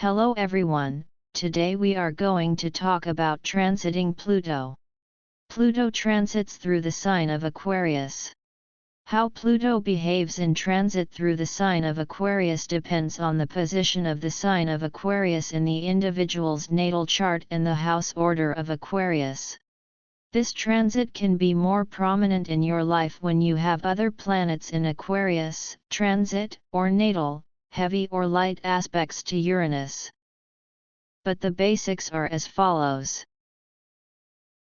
Hello everyone, today we are going to talk about transiting Pluto. Pluto transits through the sign of Aquarius. How Pluto behaves in transit through the sign of Aquarius depends on the position of the sign of Aquarius in the individual's natal chart and the house order of Aquarius. This transit can be more prominent in your life when you have other planets in Aquarius, transit, or natal, heavy or light aspects to Uranus. But the basics are as follows.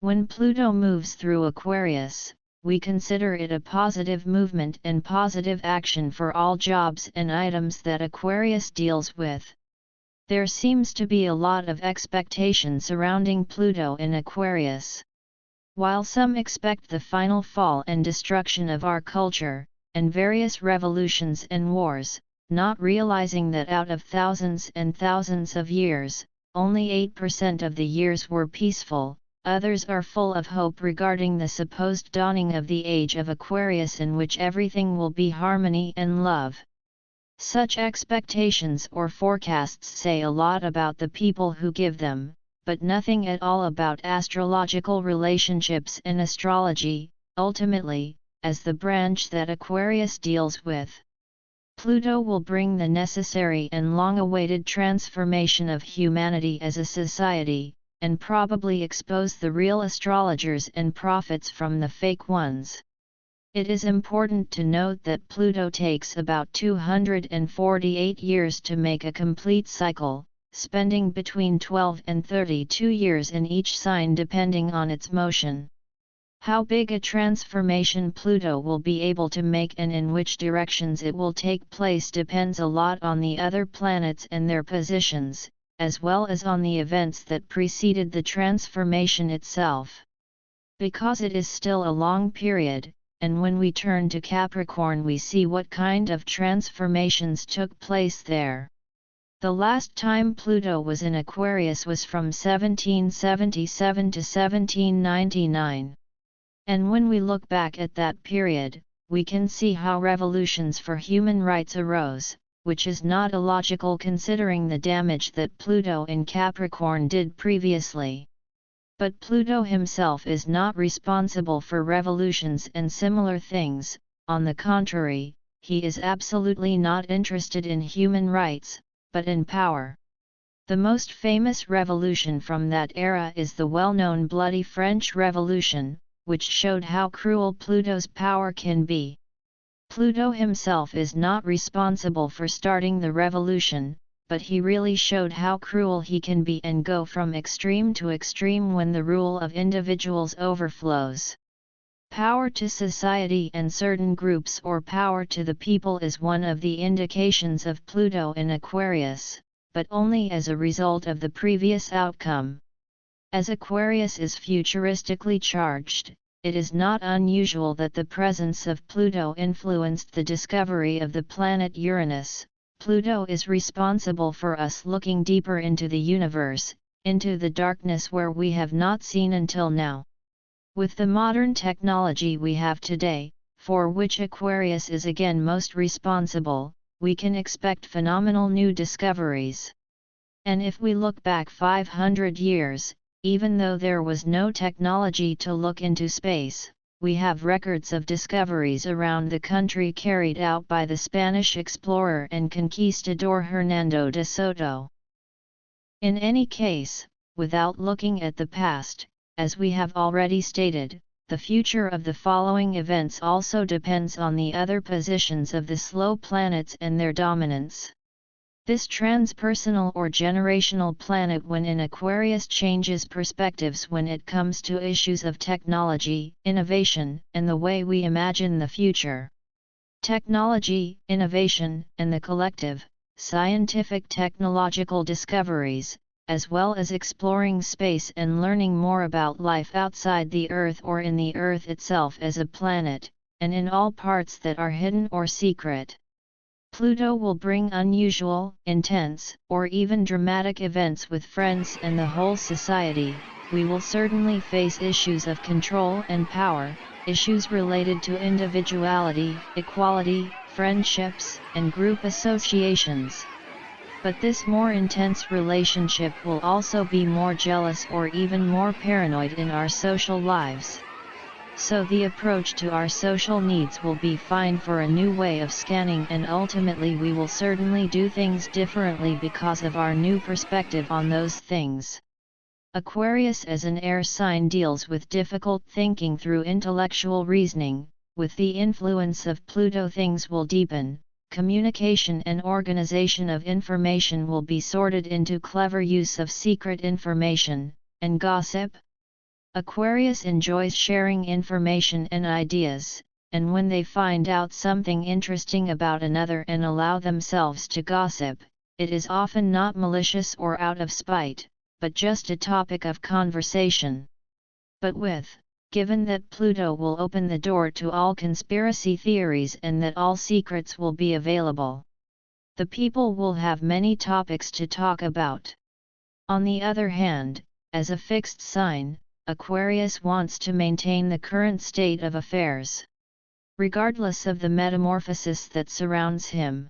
When Pluto moves through Aquarius, we consider it a positive movement and positive action for all jobs and items that Aquarius deals with. There seems to be a lot of expectation surrounding Pluto in Aquarius. While some expect the final fall and destruction of our culture, and various revolutions and wars, not realizing that out of thousands and thousands of years, only 8% of the years were peaceful, others are full of hope regarding the supposed dawning of the age of Aquarius in which everything will be harmony and love. Such expectations or forecasts say a lot about the people who give them, but nothing at all about astrological relationships and astrology, ultimately, as the branch that Aquarius deals with. Pluto will bring the necessary and long-awaited transformation of humanity as a society, and probably expose the real astrologers and prophets from the fake ones. It is important to note that Pluto takes about 248 years to make a complete cycle, spending between 12 and 32 years in each sign depending on its motion. How big a transformation Pluto will be able to make and in which directions it will take place depends a lot on the other planets and their positions, as well as on the events that preceded the transformation itself. Because it is still a long period, and when we turn to Capricorn we see what kind of transformations took place there. The last time Pluto was in Aquarius was from 1777 to 1799. And when we look back at that period, we can see how revolutions for human rights arose, which is not illogical considering the damage that Pluto in Capricorn did previously. But Pluto himself is not responsible for revolutions and similar things, on the contrary, he is absolutely not interested in human rights, but in power. The most famous revolution from that era is the well-known Bloody French Revolution, which showed how cruel Pluto's power can be. Pluto himself is not responsible for starting the revolution, but he really showed how cruel he can be and go from extreme to extreme when the rule of individuals overflows. Power to society and certain groups or power to the people is one of the indications of Pluto in Aquarius, but only as a result of the previous outcome. As Aquarius is futuristically charged, it is not unusual that the presence of Pluto influenced the discovery of the planet Uranus. Pluto is responsible for us looking deeper into the universe, into the darkness where we have not seen until now. With the modern technology we have today, for which Aquarius is again most responsible, we can expect phenomenal new discoveries. And if we look back 500 years, even though there was no technology to look into space, we have records of discoveries around the country carried out by the Spanish explorer and conquistador Hernando de Soto. In any case, without looking at the past, as we have already stated, the future of the following events also depends on the other positions of the slow planets and their dominance. This transpersonal or generational planet when in Aquarius changes perspectives when it comes to issues of technology, innovation, and the way we imagine the future. Technology, innovation, and the collective, scientific technological discoveries, as well as exploring space and learning more about life outside the Earth or in the Earth itself as a planet, and in all parts that are hidden or secret. Pluto will bring unusual, intense, or even dramatic events with friends and the whole society. We will certainly face issues of control and power, issues related to individuality, equality, friendships, and group associations. But this more intense relationship will also be more jealous or even more paranoid in our social lives. So the approach to our social needs will be fine for a new way of scanning, and ultimately we will certainly do things differently because of our new perspective on those things. Aquarius as an air sign deals with difficult thinking through intellectual reasoning. With the influence of Pluto, things will deepen, communication and organization of information will be sorted into clever use of secret information, and gossip. Aquarius enjoys sharing information and ideas, and when they find out something interesting about another and allow themselves to gossip, it is often not malicious or out of spite, but just a topic of conversation. But given that Pluto will open the door to all conspiracy theories and that all secrets will be available, the people will have many topics to talk about. On the other hand, as a fixed sign, Aquarius wants to maintain the current state of affairs, regardless of the metamorphosis that surrounds him.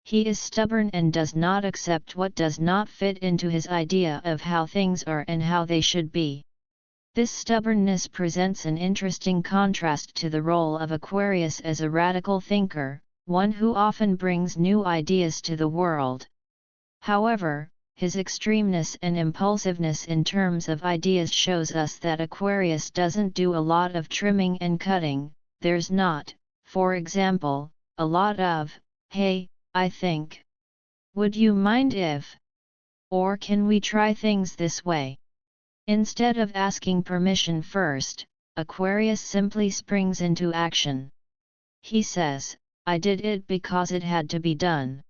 He is stubborn and does not accept what does not fit into his idea of how things are and how they should be. This stubbornness presents an interesting contrast to the role of Aquarius as a radical thinker, one who often brings new ideas to the world. However, his extremeness and impulsiveness in terms of ideas shows us that Aquarius doesn't do a lot of trimming and cutting. There's not, for example, a lot of, "Hey, I think. Would you mind if? Or can we try things this way?" Instead of asking permission first, Aquarius simply springs into action. He says, "I did it because it had to be done."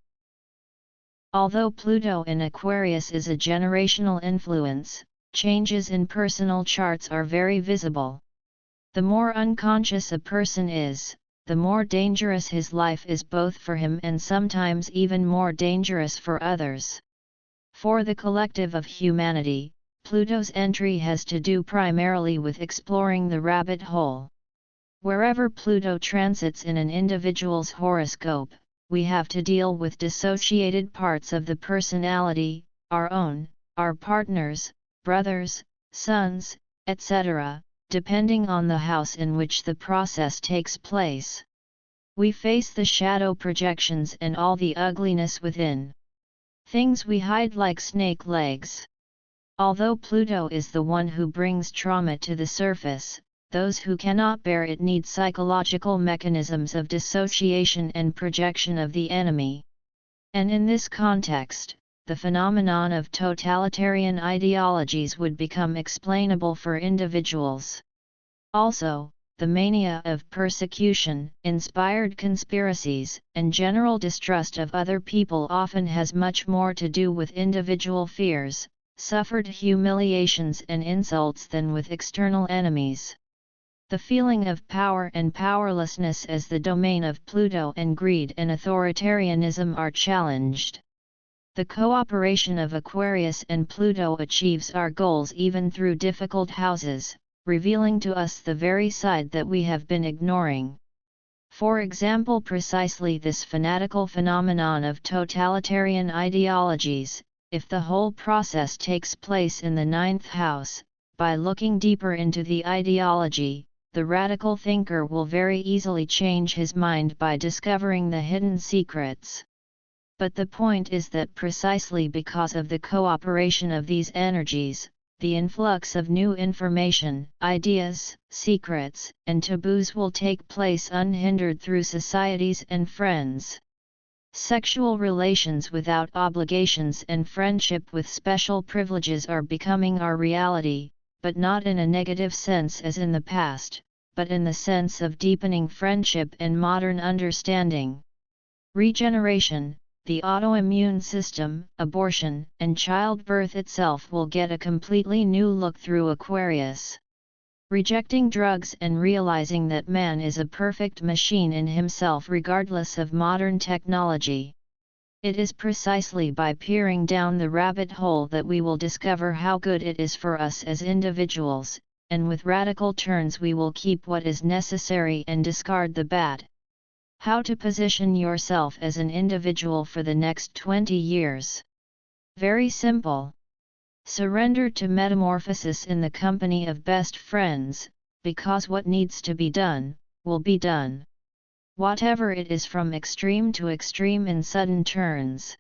Although Pluto in Aquarius is a generational influence, changes in personal charts are very visible. The more unconscious a person is, the more dangerous his life is, both for him and sometimes even more dangerous for others. For the collective of humanity, Pluto's entry has to do primarily with exploring the rabbit hole. Wherever Pluto transits in an individual's horoscope, we have to deal with dissociated parts of the personality, our own, our partners, brothers, sons, etc., depending on the house in which the process takes place. We face the shadow projections and all the ugliness within. Things we hide like snake legs. Although Pluto is the one who brings trauma to the surface, those who cannot bear it need psychological mechanisms of dissociation and projection of the enemy. And in this context, the phenomenon of totalitarian ideologies would become explainable for individuals. Also, the mania of persecution, inspired conspiracies, and general distrust of other people often has much more to do with individual fears, suffered humiliations and insults than with external enemies. The feeling of power and powerlessness as the domain of Pluto and greed and authoritarianism are challenged. The cooperation of Aquarius and Pluto achieves our goals even through difficult houses, revealing to us the very side that we have been ignoring. For example, precisely this fanatical phenomenon of totalitarian ideologies, if the whole process takes place in the 9th house, by looking deeper into the ideology, the radical thinker will very easily change his mind by discovering the hidden secrets. But the point is that precisely because of the cooperation of these energies, the influx of new information, ideas, secrets, and taboos will take place unhindered through societies and friends. Sexual relations without obligations and friendship with special privileges are becoming our reality, but not in a negative sense as in the past, but in the sense of deepening friendship and modern understanding. Regeneration, the autoimmune system, abortion, and childbirth itself will get a completely new look through Aquarius. Rejecting drugs and realizing that man is a perfect machine in himself regardless of modern technology. It is precisely by peering down the rabbit hole that we will discover how good it is for us as individuals, and with radical turns we will keep what is necessary and discard the bad. How to position yourself as an individual for the next 20 years. Very simple. Surrender to metamorphosis in the company of best friends, because what needs to be done, will be done. Whatever it is, from extreme to extreme in sudden turns.